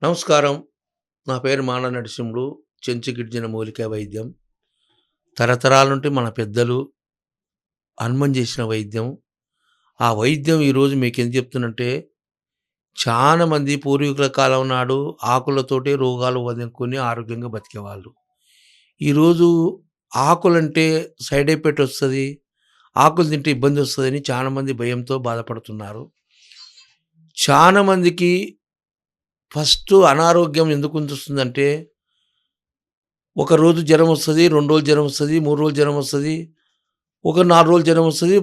నమస్కారం. నా పేరు మాన నరసింహులు. చెంచు గిరిజన మూలికా వైద్యం. తరతరాల నుండి మన పెద్దలు చేసిన వైద్యం. ఆ వైద్యం ఈరోజు మీకెందుకు చెప్తున్నంటే, చాలా మంది పూర్వీకుల కాలం నాడు ఆకులతోటే రోగాలు వదులుకొని ఆరోగ్యంగా బతికేవాళ్ళు. ఈరోజు ఆకులంటే సైడ్ ఎఫెక్ట్ వస్తది. ఆకులు తింటే ఇబ్బందొస్తదని చాలా మంది భయంతో బాధపడుతున్నారు. చాలా మందికి ఫస్టు అనారోగ్యం ఎందుకుంటొస్తుందంటే, ఒక రోజు జ్వరమొస్తది, 2 రోజులు జ్వరమొస్తది, 3 రోజులు జ్వరమొస్తది, ఒక 4 రోజులు జ్వరమొస్తది,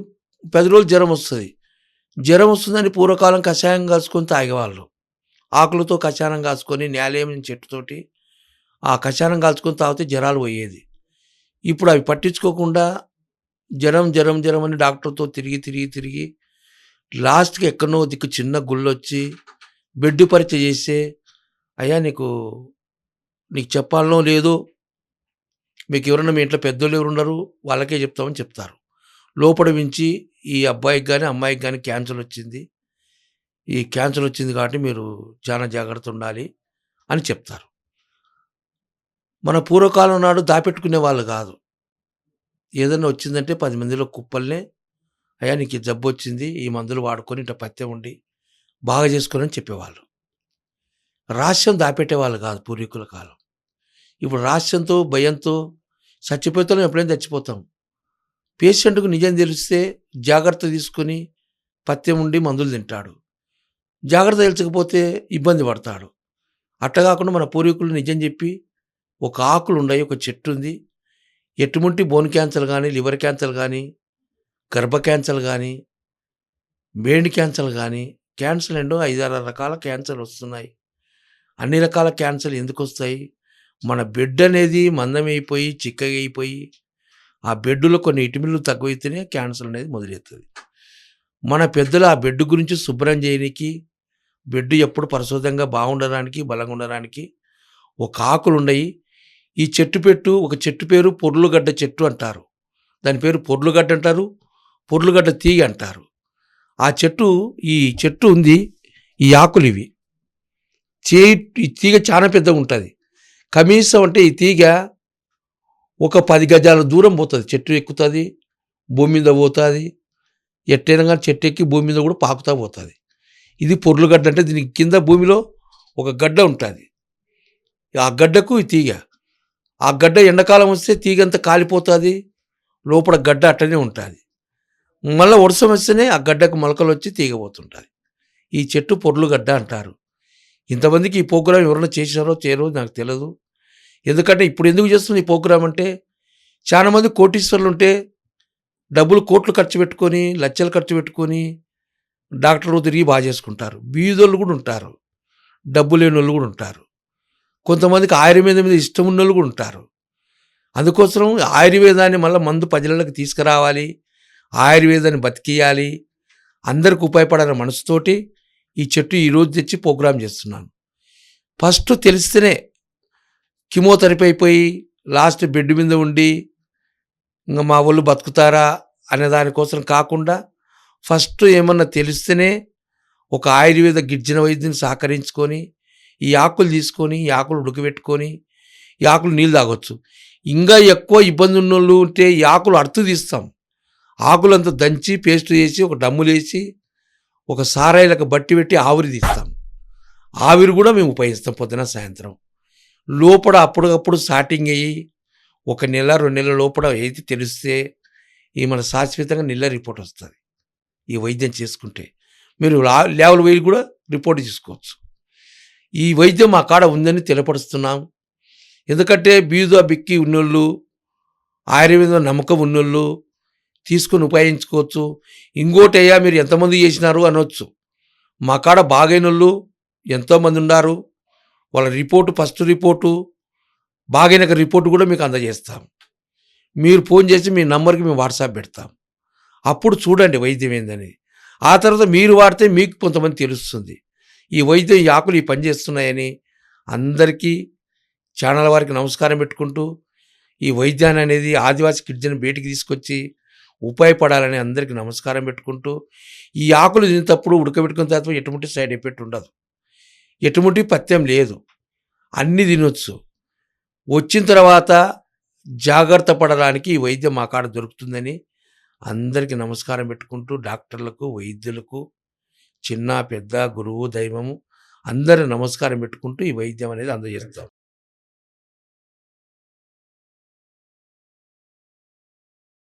10 రోజులు జ్వరమొస్తది. జ్వరమొస్తుందని పూర్వకాలం కషాయం కాసుకొని తాగేవాళ్ళు. ఆకులతో కషాయం కాసుకొని నేలేయం చెట్టుతోటి ఆ కషాయం కాల్చుకొని తాగితే జ్వరాలు పోయేది. ఇప్పుడు అవి పట్టించుకోకుండా జ్వరం అని డాక్టర్‌తో తిరిగి లాస్ట్‌కి ఎక్కడనో దిక్కు చిన్న గుళ్ళొచ్చి బెడ్ పరీక్ష చేస్తే, "అయ్యా నీకు చెప్పాలనో లేదో, మీకెవరన్నా మీ ఇంట్లో పెద్దోళ్ళెవరున్నారు వాళ్ళకే చెప్తామని" చెప్తారు. లోపల వించి ఈ అబ్బాయికి గాని, అమ్మాయికి గాని క్యాన్సరొచ్చింది. ఈ క్యాన్సరొచ్చింది కాబట్టి మీరు చాలా జాగ్రత్తుండాలి అని చెప్తారు. మన పూర్వకాలం నాడు దాపెట్టుకునేవాళ్ళు గాదు. ఏదన్నా వచ్చిందంటే 10 మందిలో కుప్పల్నే, "అయ్యా నీకు ఈ జబ్బొచ్చింది. ఈ మందులు వాడుకొని ఇట్ట పథ్యం ఉండి బాగా చేసుకోనని" చెప్పేవాళ్ళు. రహస్యం దాపెట్టేవాళ్ళు గాదు పూర్వీకుల కాలం. ఇప్పుడు రహస్యంతో, భయంతో చచ్చిపోతాం, ఎప్పుడైనా చచ్చిపోతాం. పేషెంట్‌కు నిజం తెలిస్తే జాగ్రత్త తీసుకొని పథ్యం ఉండి మందులు తింటాడు. జాగ్రత్త తెలచకపోతే ఇబ్బంది పడతాడు. అట్లా కాకుండా మన పూర్వీకులు నిజం చెప్పి, ఒక ఆకులుండయి, ఒక చెట్టుంది. ఎటువంటి బోన్ క్యాన్సర్ గానీ, లివర్ క్యాన్సర్ గానీ, గర్భ క్యాన్సర్ గానీ, బ్రెయిన్ క్యాన్సర్ గానీ, క్యాన్సర్ ఏంటో 5, 6 రకాల క్యాన్సర్‌లొస్తున్నాయి. అన్ని రకాల క్యాన్సర్‌లు ఎందుకొస్తాయి? మన బెడ్ అనేది మందమైపోయి, చిక్కగయిపోయి, ఆ బెడ్‌లో కొన్ని విటమిన్‌లు తక్కువైతేనే క్యాన్సర్ అనేది మొదలైతది. మన పెద్దలు ఆ బెడ్ గురించి శుభ్రం చేయనీకి, బెడ్ ఎప్పుడు పరిశుభ్రంగా బాగుండడానికి, బలంగా ఉండడానికి ఒక ఆకులుండయి. ఈ ఒక చెట్టు పేరు పొర్లుగడ్డ చెట్టు అంటారు. దాని పేరు పొర్లుగడ్డ అంటారు. పొర్లుగడ్డ తీగ అంటారు. ఈ చెట్టు ఉంది. ఈ ఆకులివి. ఈ తీగ చాలా పెద్దగుంటది. కనీసం అంటే ఈ తీగ ఒక 10 గజాల దూరం పోతది. చెట్టు ఎక్కుతది, భూమి మీద పోతాది. ఎట్టైనా గాని చెట్టు ఎక్కి భూమి మీద కూడా పాకుతా పోతది. ఇది పొర్లుగడ్డ అంటే దీనికి కింద భూమిలో ఒక గడ్డ ఉంటాది. ఆ గడ్డకు ఈ తీగ. ఆ గడ్డ ఎండాకాలం వస్తే తీగంతా కాలిపోతాది. లోపల గడ్డ అట్టనే ఉంటాది. మళ్ళా వర్షం వస్తేనే ఆ గడ్డకు మొలకలొచ్చి తీగ పోతుంటది. ఈ చెట్టు పొర్లుగడ్డ అంటారు. ఇంతమందికి ఈ ప్రోగ్రామ్ ఎవరైనా చేశారో చేయరో నాకు తెలదు. ఎందుకంటే ఇప్పుడు ఎందుకు చేస్తుంది ఈ ప్రోగ్రామ్ అంటే, చాలా మంది కోటీశ్వరులుంటే డబ్బులు కోట్లు ఖర్చు పెట్టుకొని, లక్షలు ఖర్చు పెట్టుకొని డాక్టర్లు తిరిగి బాగా చేసుకుంటారు. బీదోళ్ళు కూడా ఉంటారు. డబ్బు లేనోళ్ళు కూడా ఉంటారు. కొంతమందికి ఆయుర్వేదం మీద ఇష్టం ఉన్నోళ్ళు కూడా ఉంటారు. అందుకోసం ఆయుర్వేదాన్ని మళ్ళా మందు ప్రజలకి తీసుకురావాలి, ఆయుర్వేదాన్ని బతికియాలి, అందరికి ఉపయోగపడాలనే మనసుతోటి ఈ చెట్టు ఈరోజు తెచ్చి ప్రోగ్రామ్ చేస్తున్నాను. ఫస్ట్ తెలిస్తేనే కీమోథెరపీ అయిపోయి లాస్ట్ బెడ్ మీద ఉండి ఇంక మా వాళ్ళు బతుకుతారా అనే దానికోసం కాకుండా, ఫస్ట్ ఏమన్నా తెలిస్తేనే ఒక ఆయుర్వేద గిరిజన వైద్యుని సహకరించుకొని, ఈ ఆకులు తీసుకొని, ఈ ఆకులు ఉడకబెట్టుకొని, ఈ ఆకులు నీళ్ళు తాగొచ్చు. ఇంకా ఎక్కువ ఇబ్బంది ఉన్నోళ్ళు ఉంటే ఈ ఆకులు అరుతు తీస్తాం. ఆకులంతా దంచి పేస్ట్ చేసి ఒక డమ్ములేసి ఒక సారాయిలకు బట్టి పెట్టి ఆవిరి తీస్తాం. ఆవిరి కూడా మేము ఉపయోగిస్తాం పొద్దున సాయంత్రం. లోపల అప్పటికప్పుడు స్టార్టింగ్ అయ్యి ఒక నెల 2 నెలల లోపల ఏది తెలిస్తే ఈ మన శాశ్వతంగా నిల్ల రిపోర్ట్ వస్తుంది. ఈ వైద్యం చేసుకుంటే మీరు లేవల్ వెయ్యి కూడా రిపోర్ట్ చేసుకోవచ్చు. ఈ వైద్యం మా కాడ ఉందని తెలపరుస్తున్నాం. ఎందుకంటే బిక్కి ఉన్నోళ్ళు, ఆయుర్వేదం నమ్మకం ఉన్నోళ్ళు తీసుకొని ఉపయోగించుకోవచ్చు. ఇంకోటి అయ్యా మీరు ఎంతమంది చేసినారు అనొచ్చు. మా కాడ బాగైనోళ్ళు ఎంతోమంది ఉన్నారు. వాళ్ళ ఫస్ట్ రిపోర్టు బాగైన రిపోర్టు కూడా మీకు అందజేస్తాం. మీరు ఫోన్ చేసి మీ నంబర్కి మేము వాట్సాప్ పెడతాం. అప్పుడు చూడండి వైద్యం ఏందని. ఆ తర్వాత మీరు వాడితే మీకు కొంతమంది తెలుస్తుంది. ఈ వైద్యం ఈ ఆకులు ఈ పని చేస్తున్నాయని అందరికీ ఛానల్ వారికి నమస్కారం పెట్టుకుంటూ, ఈ వైద్యాన్ని అనేది ఆదివాసీ గిరిజన బయటికి తీసుకొచ్చి ఉపయోగపడాలని అందరికీ నమస్కారం పెట్టుకుంటూ, ఈ ఆకులు తినేటప్పుడు ఉడకబెట్టుకున్న తర్వాత ఎటువంటి సైడ్ ఎఫెక్ట్ ఉండదు. ఎటువంటి పథ్యం లేదు. అన్నీ తినొచ్చు. వచ్చిన తర్వాత జాగ్రత్త పడడానికి ఈ వైద్యం మా కాడ దొరుకుతుందని అందరికీ నమస్కారం పెట్టుకుంటూ డాక్టర్లకు, వైద్యులకు, చిన్న, పెద్ద, గురువు, దైవము అందరూ నమస్కారం పెట్టుకుంటూ ఈ వైద్యం అనేది అందజేస్తాం.